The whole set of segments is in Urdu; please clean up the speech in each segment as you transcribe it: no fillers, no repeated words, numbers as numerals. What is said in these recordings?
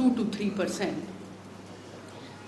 2 to 3%।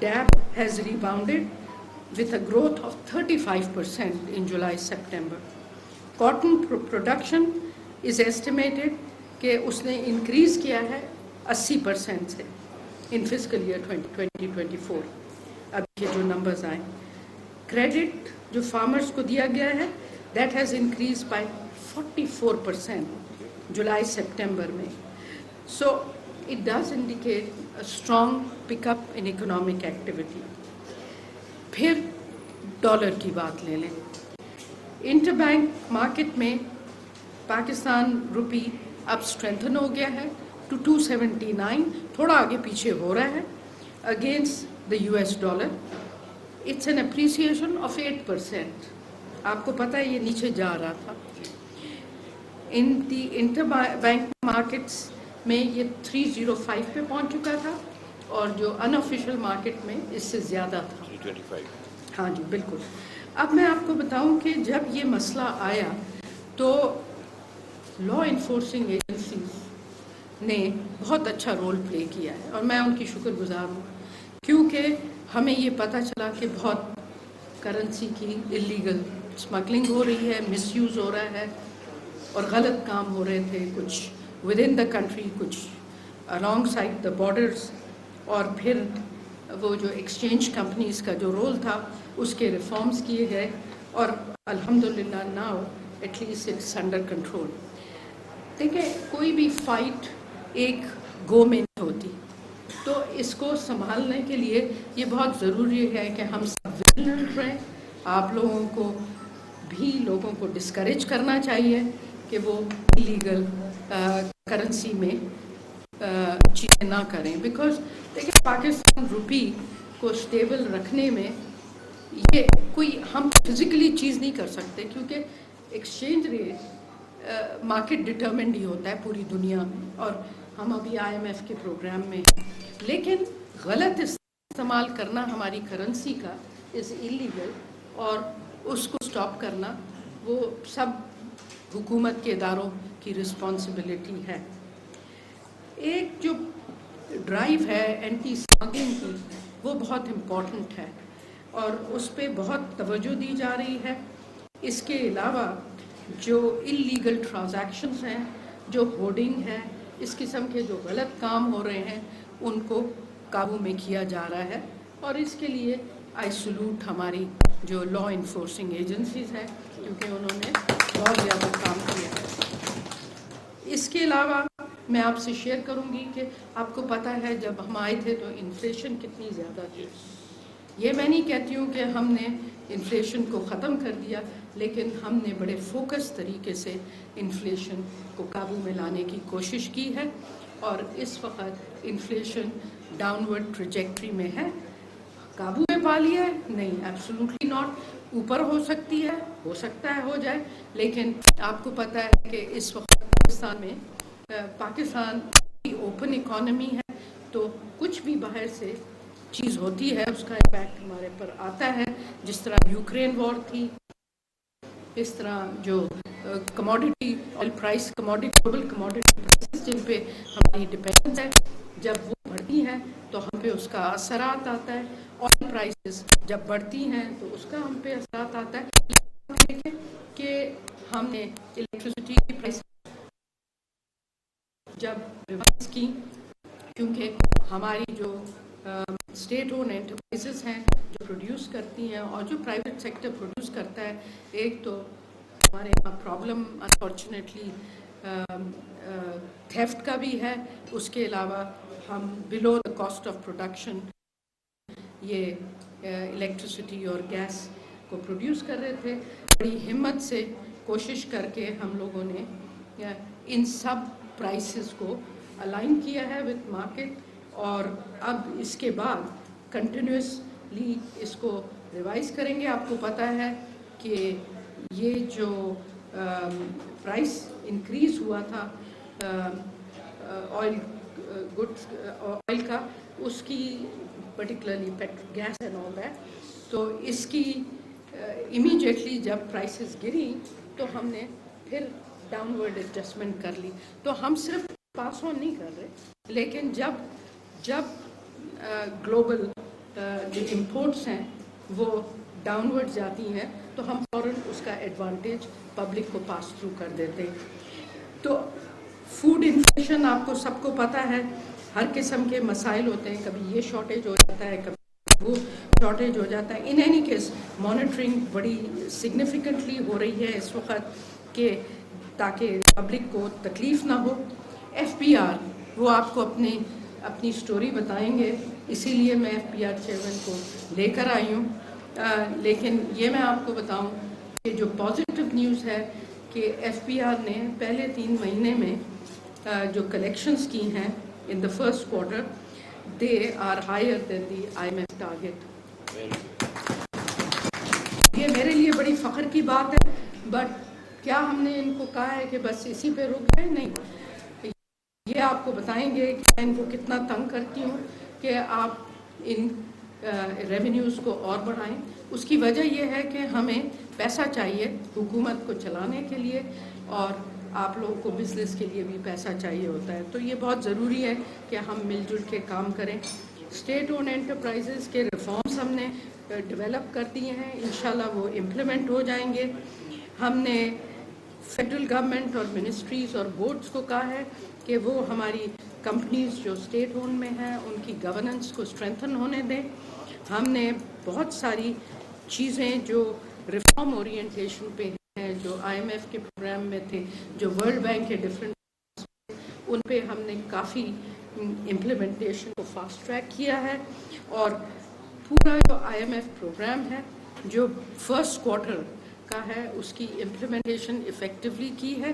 DAP has rebounded with a growth of 35% in July-September. Cotton production is estimated کہ اس نے انکریز کیا ہے 80% سے ان فسکل ایئر 2024. اب یہ جو نمبرز آئیں, کریڈٹ جو فارمرز کو دیا گیا ہے دیٹ ہیز انکریز بائی 44% جولائی سپٹمبر میں. So it does indicate a strong pick up in economic activity. پھر ڈالر کی بات لے لیں. انٹر بینک مارکیٹ میں پاکستان روپی اب اسٹرینتھن ہو گیا ہے ٹو 279, تھوڑا آگے پیچھے ہو رہا ہے against the US dollar. It's an appreciation of 8%. آپ کو پتہ ہے یہ نیچے جا رہا تھا. ان دی انٹر بینک مارکیٹس میں یہ 305 پہ پہنچ چکا تھا, اور جو ان آفیشیل مارکیٹ میں اس سے زیادہ تھا 325. ہاں جی بالکل. اب میں آپ کو بتاؤں کہ جب یہ مسئلہ آیا تو لا انفورسنگ ایجنسیز نے بہت اچھا رول پلے کیا ہے, اور میں ان کی شکر گزار ہوں, کیونکہ ہمیں یہ پتہ چلا کہ بہت کرنسی کی اللیگل اسمگلنگ ہو رہی ہے, مس یوز ہو رہا ہے, اور غلط کام ہو رہے تھے, کچھ ود ان دا کنٹری, کچھ الانگ سائڈ دا بارڈرز. اور پھر وہ جو ایکسچینج کمپنیز کا جو رول تھا اس کے ریفارمز کیے گئے, اور الحمدللہ now at least it's under control. دیکھیں کوئی بھی فائٹ ایک گو میں نہیں ہوتی, تو اس کو سنبھالنے کے لیے یہ بہت ضروری ہے کہ ہم سب ویجیلنٹ رہیں. آپ لوگوں کو بھی لوگوں کو ڈسکریج کرنا چاہیے کہ وہ ایلیگل کرنسی میں چیزیں نہ کریں, بیکاز دیکھیں پاکستان روپی کو اسٹیبل رکھنے میں یہ کوئی ہم فزیکلی چیز نہیں کر سکتے, کیونکہ ایکسچینج ریٹ مارکیٹ ڈٹرمنڈ ہی ہوتا ہے پوری دنیا میں, اور ہم ابھی آئی ایم ایف کے پروگرام میں ہیں. لیکن غلط استعمال کرنا ہماری کرنسی کا از ایلیگل, اور اس کو اسٹاپ کرنا وہ سب حکومت کے اداروں کی رسپانسبلٹی ہے. ایک جو ڈرائیو ہے اینٹی اسمگلنگ کی وہ بہت امپورٹنٹ ہے, اور اس پہ بہت توجہ دی جا رہی ہے. اس کے علاوہ جو اللیگل ٹرانزیکشنز ہیں, جو ہوڈنگ ہے, اس قسم کے جو غلط کام ہو رہے ہیں ان کو قابو میں کیا جا رہا ہے, اور اس کے لیے آئی سلوٹ ہماری جو لا انفورسنگ ایجنسیز ہیں, کیونکہ انہوں نے بہت زیادہ کام کیا ہے. اس کے علاوہ میں آپ سے شیئر کروں گی کہ آپ کو پتہ ہے جب ہم آئے تھے تو انفلیشن کتنی زیادہ تھی. یہ میں نہیں کہتی ہوں کہ ہم نے انفلیشن کو ختم کر دیا, لیکن ہم نے بڑے فوکس طریقے سے انفلیشن کو قابو میں لانے کی کوشش کی ہے, اور اس وقت انفلیشن ڈاؤن ورڈ ٹریجیکٹری میں ہے. قابو میں پا لیا ہے نہیں, ایبسولوٹلی ناٹ. اوپر ہو سکتی ہے, ہو سکتا ہے ہو جائے, لیکن آپ کو پتہ ہے کہ اس وقت پاکستان میں پاکستان کی اوپن اکانومی ہے, تو کچھ بھی باہر سے چیز ہوتی ہے اس کا امپیکٹ ہمارے پر آتا ہے. جس طرح یوکرین وار تھی, اس طرح جو commodity oil price, global commodity prices جن پہ ہماری ڈپینڈنس ہے, جب وہ بڑھتی ہیں تو ہم پہ اس کا اثرات آتا ہے. آئل پرائسز جب بڑھتی ہیں تو اس کا ہم پہ اثرات آتا ہے. کہ ہم نے الیکٹریسٹی کی پرائس جب ریوائز کی, کیونکہ ہماری جو اسٹیٹ اون انٹرپرائزز ہیں جو پروڈیوس کرتی ہیں, اور جو پرائیویٹ سیکٹر پروڈیوس کرتا ہے, ایک تو ہمارے یہاں پرابلم انفارچونیٹلی تھیفٹ کا بھی ہے. اس کے علاوہ ہم بلو دا کاسٹ آف پروڈکشن یہ الیکٹریسٹی اور گیس کو پروڈیوس کر رہے تھے. بڑی ہمت سے کوشش کر کے ہم لوگوں نے ان سب پرائسز کو الائن کیا ہے وتھ مارکیٹ, اور اب اس کے بعد کنٹینیوسلی اس کو ریوائز کریں گے. آپ کو پتہ ہے کہ یہ جو پرائس انکریز ہوا تھا آئل کا, اس کی particularly gas and all that, تو اس کی امیجیٹلی جب پرائسز گری تو ہم نے پھر ڈاؤن ورڈ ایڈجسٹمنٹ کر لی. تو ہم صرف پاس آن نہیں کر رہے, لیکن جب گلوبل جو امپورٹس ہیں وہ ڈاؤن ورڈ جاتی ہیں تو ہم فوراً اس کا ایڈوانٹیج پبلک کو پاس تھرو کر دیتے ہیں. تو فوڈ انفلیشن آپ کو سب کو پتہ ہے، ہر قسم کے مسائل ہوتے ہیں، کبھی یہ شارٹیج ہو جاتا ہے، کبھی وہ شارٹیج ہو جاتا ہے. ان اینی کیس مانیٹرنگ بڑی سگنیفیکنٹلی ہو رہی ہے اس وقت کہ تاکہ پبلک کو تکلیف نہ ہو. ایف پی آر وہ آپ کو اپنی سٹوری بتائیں گے، اسی لیے میں ایف پی آر چیئرمین کو لے کر آئی ہوں. لیکن یہ میں آپ کو بتاؤں کہ جو پازیٹیو نیوز ہے کہ ایف پی آر نے پہلے 3 مہینے میں جو کلیکشنز کی ہیں in the first quarter, they are higher than the I M F target. یہ میرے لیے بڑی فخر کی بات ہے. بٹ کیا ہم نے ان کو کہا ہے کہ بس اسی پہ رک گئے؟ نہیں. یہ آپ کو بتائیں گے کہ میں ان کو کتنا تنگ کرتی ہوں کہ آپ ان ریونیوز کو اور بڑھائیں. اس کی وجہ یہ ہے کہ ہمیں پیسہ چاہیے حکومت کو چلانے کے لیے، اور آپ لوگوں کو بزنس کے لیے بھی پیسہ چاہیے ہوتا ہے. تو یہ بہت ضروری ہے کہ ہم مل جل کے کام کریں. اسٹیٹ اون انٹرپرائزز کے ریفارمز ہم نے ڈیولپ کر دیے ہیں، انشاءاللہ وہ امپلیمنٹ ہو جائیں گے. ہم نے فیڈرل گورنمنٹ اور منسٹریز اور بورڈز کو کہا ہے کہ وہ ہماری کمپنیز جو اسٹیٹ اون میں ہیں ان کی گورننس کو اسٹرینتھن ہونے دیں. ہم نے بہت ساری چیزیں جو ریفارم اورینٹیشن پہ ہیں، جو آئی ایم ایف کے پروگرام میں تھے، جو ورلڈ بینک کے ڈفرینٹ، ان پہ ہم نے کافی امپلیمنٹیشن کو فاسٹ ٹریک کیا ہے. اور پورا جو آئی ایم ایف پروگرام ہے جو فرسٹ کوارٹر کا ہے اس کی امپلیمنٹیشن افیکٹولی کی ہے.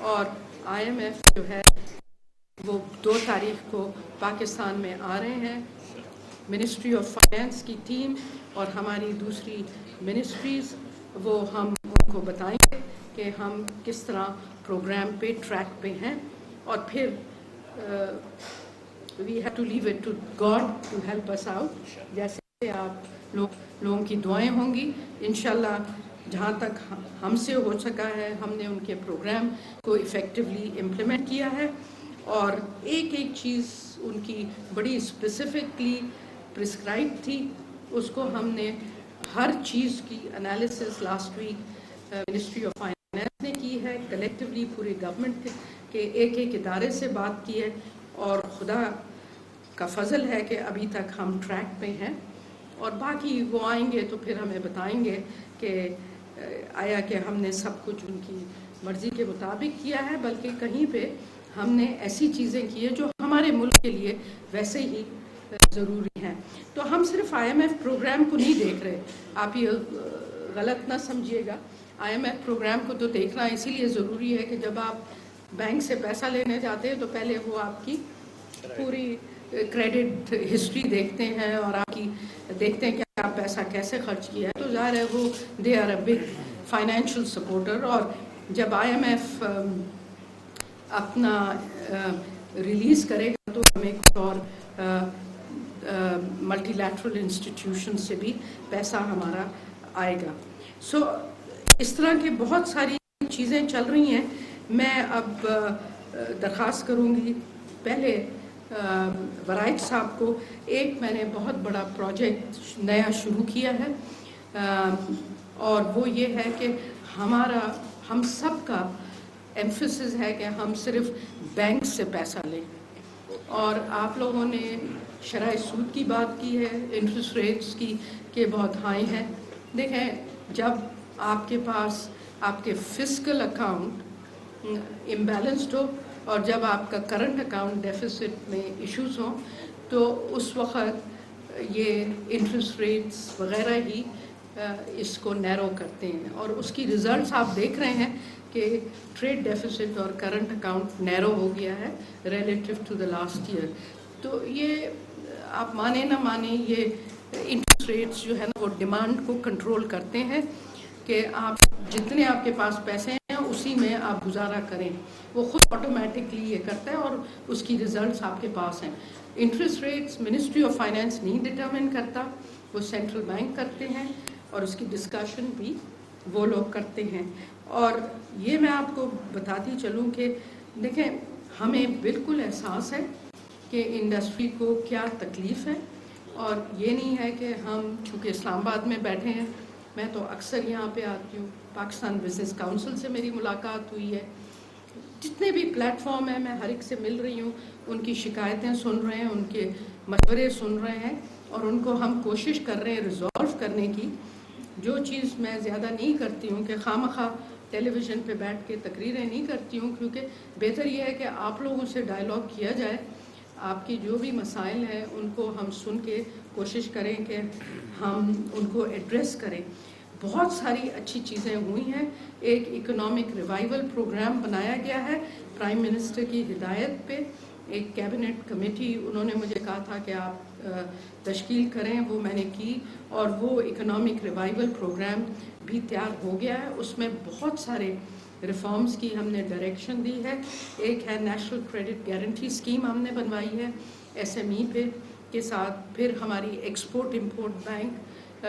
اور آئی ایم ایف جو ہے وہ 2 تاریخ کو پاکستان میں آ رہے ہیں. منسٹری آف فائنانس کی ٹیم اور ہماری دوسری منسٹریز، وہ ہم ان کو بتائیں گے کہ ہم کس طرح پروگرام پہ ٹریک پہ ہیں. اور پھر we have to leave it to God to help us out. جیسے آپ لوگوں کی دعائیں ہوں گی انشاءاللہ. جہاں تک ہم سے ہو سکا ہے ہم نے ان کے پروگرام کو افیکٹولی امپلیمنٹ کیا ہے. اور ایک چیز ان کی بڑی اسپیسیفکلی پرسکرائب تھی، اس کو ہم نے ہر چیز کی analysis last week ministry of finance نے کی ہے، کلیکٹیولی پورے گورنمنٹ کے ایک ادارے سے بات کی ہے. اور خدا کا فضل ہے کہ ابھی تک ہم ٹریک پہ ہیں. اور باقی وہ آئیں گے تو پھر ہمیں بتائیں گے کہ آیا کہ ہم نے سب کچھ ان کی مرضی کے مطابق کیا ہے، بلکہ کہیں پہ ہم نے ایسی چیزیں کی ہیں جو ہمارے ملک کے لیے ویسے ہی ضروری ہیں. تو ہم صرف آئی ایم ایف پروگرام کو نہیں دیکھ رہے، آپ یہ غلط نہ سمجھیے گا. آئی ایم ایف پروگرام کو تو دیکھنا اسی لیے ضروری ہے کہ جب آپ بینک سے پیسہ لینے جاتے ہیں تو پہلے وہ آپ کی پوری کریڈٹ ہسٹری دیکھتے ہیں اور آپ کی دیکھتے ہیں کہ آپ پیسہ کیسے خرچ کیا ہے. تو ظاہر ہے وہ they are a big financial supporter. اور جب آئی ایم ایف اپنا ریلیز کرے گا تو ہمیں کچھ اور ملٹی لیٹرل انسٹیٹیوشن سے بھی پیسہ ہمارا آئے گا. سو اس طرح کے بہت ساری چیزیں چل رہی ہیں. میں اب درخواست کروں گی پہلے ورائٹ صاحب کو. ایک میں نے بہت بڑا پروجیکٹ نیا شروع کیا ہے، اور وہ یہ ہے کہ ہم سب کا ایمفسس ہے کہ ہم صرف بینک سے پیسہ لیں. اور آپ لوگوں نے شرح سود کی بات کی ہے، انٹرسٹ ریٹس کی کہ بہت ہائی ہیں. دیکھیں، جب آپ کے پاس آپ کے فسکل اکاؤنٹ امبیلنسڈ ہو اور جب آپ کا کرنٹ اکاؤنٹ ڈیفیسٹ میں ایشوز ہوں تو اس وقت یہ انٹرسٹ ریٹس وغیرہ ہی اس کو نیرو کرتے ہیں. اور اس کی ریزلٹس آپ دیکھ رہے ہیں کہ ٹریڈ ڈیفیسٹ اور کرنٹ اکاؤنٹ نیرو ہو گیا ہے relative to the last year. تو یہ آپ مانیں نہ مانیں، یہ انٹرسٹ ریٹس جو ہے نا وہ ڈیمانڈ کو کنٹرول کرتے ہیں کہ آپ جتنے آپ کے پاس پیسے ہیں اسی میں آپ گزارا کریں. وہ خود آٹومیٹکلی یہ کرتا ہے اور اس کی ریزلٹس آپ کے پاس ہیں. Interest rates ministry of finance نہیں ڈٹرمن کرتا، وہ سینٹرل بینک کرتے ہیں، اور اس کی ڈسکشن بھی وہ لوگ کرتے ہیں. اور یہ میں آپ کو بتاتی چلوں کہ دیکھیں، ہمیں بالکل احساس ہے کہ انڈسٹری کو کیا تکلیف ہے. اور یہ نہیں ہے کہ ہم چونکہ اسلام آباد میں بیٹھے ہیں، میں تو اکثر یہاں پہ آتی ہوں، پاکستان بزنس کاؤنسل سے میری ملاقات ہوئی ہے، جتنے بھی پلیٹ فارم ہیں میں ہر ایک سے مل رہی ہوں, ان کی شکایتیں سن رہے ہیں, ان کے مشورے سن رہے ہیں, اور ان کو ہم کوشش کر رہے ہیں ریزالو کرنے کی. جو چیز میں زیادہ نہیں کرتی ہوں کہ خواہ ٹیلی ویژن پہ بیٹھ کے تقریریں نہیں کرتی ہوں, کیونکہ بہتر یہ ہے کہ آپ لوگوں سے ڈائلاگ کیا جائے, آپ کی جو بھی مسائل ہیں ان کو ہم سن کے کوشش کریں کہ ہم ان کو ایڈریس کریں. بہت ساری اچھی چیزیں ہوئی ہیں. ایک اکنامک ریوائول پروگرام بنایا گیا ہے پرائم منسٹر کی ہدایت پہ. ایک کیبنٹ کمیٹی انہوں نے مجھے کہا تھا کہ آپ تشکیل کریں, وہ میں نے کی, اور وہ اکنامک ریوائول پروگرام بھی تیار ہو گیا ہے. اس میں بہت سارے ریفارمز کی ہم نے ڈائریکشن دی ہے. ایک ہے نیشنل کریڈٹ گارنٹی اسکیم ہم نے بنوائی ہے SME پہ کے ساتھ. پھر ہماری ایکسپورٹ امپورٹ بینک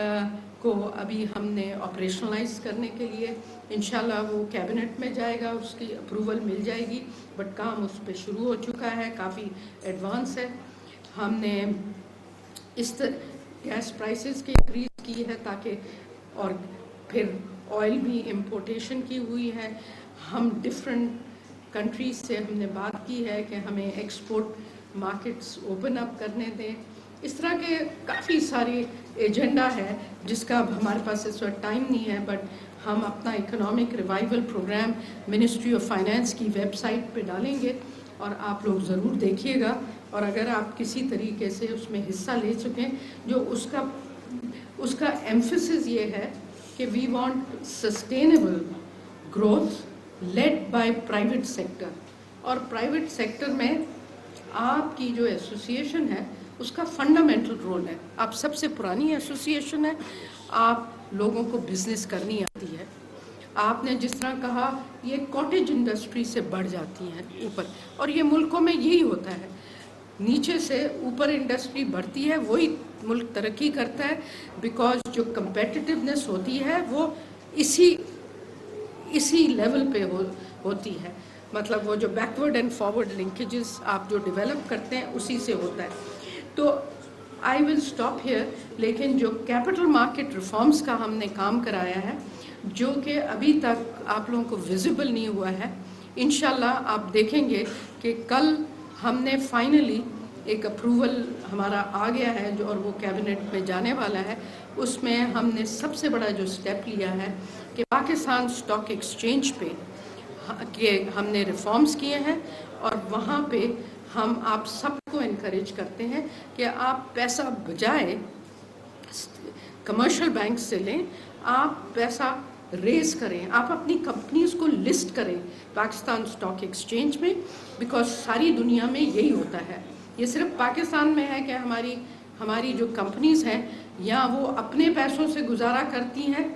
کو ابھی ہم نے آپریشنلائز کرنے کے لیے انشاءاللہ وہ کیبنٹ میں جائے گا, اس کی اپروول مل جائے گی, بٹ کام اس پہ شروع ہو چکا ہے, کافی ایڈوانس ہے. ہم نے اس گیس پرائسز کی انکریز کی ہے تاکہ, اور پھر آئل بھی امپورٹیشن کی ہوئی ہے. ہم ڈفرینٹ کنٹریز سے ہم نے بات کی ہے کہ ہمیں ایکسپورٹ مارکیٹس اوپن اپ کرنے دیں. اس طرح کے کافی ساری ایجنڈا ہے جس کا اب ہمارے پاس اس وقت ٹائم نہیں ہے, بٹ ہم اپنا economic revival program ministry of finance کی ویب سائٹ پہ ڈالیں گے, اور آپ لوگ ضرور دیکھیے گا. اور اگر آپ کسی طریقے سے اس میں حصہ لے چکیں, جو اس کا ایمفسس یہ ہے کہ we want sustainable growth led by private sector. اور پرائیویٹ سیکٹر میں آپ کی جو ایسوسیشن ہے اس کا فنڈامنٹل رول ہے. آپ سب سے پرانی ایسوسیشن ہے, آپ لوگوں کو بزنس کرنی آتی ہے. آپ نے جس طرح کہا یہ کاٹیج انڈسٹری سے بڑھ جاتی ہیں اوپر, اور یہ ملکوں میں یہی ہوتا ہے, نیچے سے اوپر انڈسٹری بڑھتی ہے, وہی ملک ترقی کرتا ہے, بیکاز جو کمپیٹیٹیونیس ہوتی ہے وہ اسی لیول پہ ہوتی ہے. مطلب وہ جو بیکورڈ اینڈ فارورڈ لنکیجز آپ جو ڈیولپ کرتے ہیں اسی سے ہوتا ہے. تو آئی ول اسٹاپ ہیئر. لیکن جو کیپٹل مارکیٹ ریفارمز کا ہم نے کام کرایا ہے, جو کہ ابھی تک آپ لوگوں کو ویزیبل نہیں ہوا ہے, انشاءاللہ آپ دیکھیں گے کہ کل ہم نے فائنلی ایک اپروول ہمارا آ گیا ہے جو, اور وہ کیبنٹ میں جانے والا ہے. اس میں ہم نے سب سے بڑا جو سٹیپ لیا ہے کہ پاکستان اسٹاک ایکسچینج پہ کہ ہم نے ریفارمز کیے ہیں, اور وہاں پہ ہم آپ سب کو انکریج کرتے ہیں کہ آپ پیسہ بجائے کمرشل بینک سے لیں, آپ پیسہ ریز کریں, آپ اپنی کمپنیز کو لسٹ کریں پاکستان اسٹاک ایکسچینج میں, بیکاز ساری دنیا میں یہی ہوتا ہے. یہ صرف پاکستان میں ہے کہ ہماری جو کمپنیز ہیں یا وہ اپنے پیسوں سے گزارا کرتی ہیں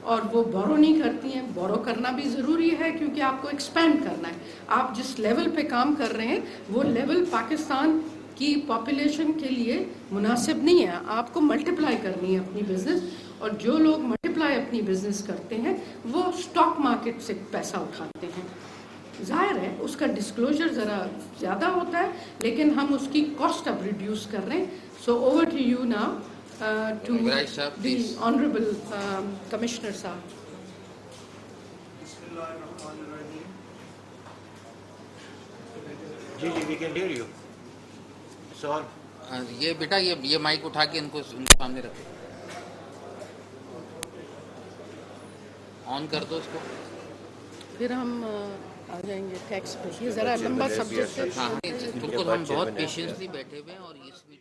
اور وہ بورو نہیں کرتی ہیں. بورو کرنا بھی ضروری ہے کیونکہ آپ کو ایکسپینڈ کرنا ہے. آپ جس لیول پہ کام کر رہے ہیں وہ لیول پاکستان کی پاپولیشن کے لیے مناسب نہیں ہے. آپ کو ملٹیپلائی کرنی ہے اپنی بزنس, اور جو لوگ ملٹیپلائی اپنی بزنس کرتے ہیں وہ اسٹاک مارکیٹ سے پیسہ اٹھاتے ہیں. ظاہر ہے اس کا ڈسکلوجر ذرا زیادہ ہوتا ہے, لیکن ہم اس کی کاسٹ اب ریڈیوس کر رہے ہیں. So over to you now to the honourable commissioner صاحب. جی وی کین ہیئر یو. سوال یہ بیٹا یہ مائک اٹھا کے ان کو سامنے رکھو, آن کر دو اس کو. پھر ہم آ جائیں گے ٹیکس پہ. یہ ذرا لمبا سبجیکٹ ہے. ہاں بالکل, ہم بہت پیشنسلی بیٹھے ہوئے ہیں, اور اس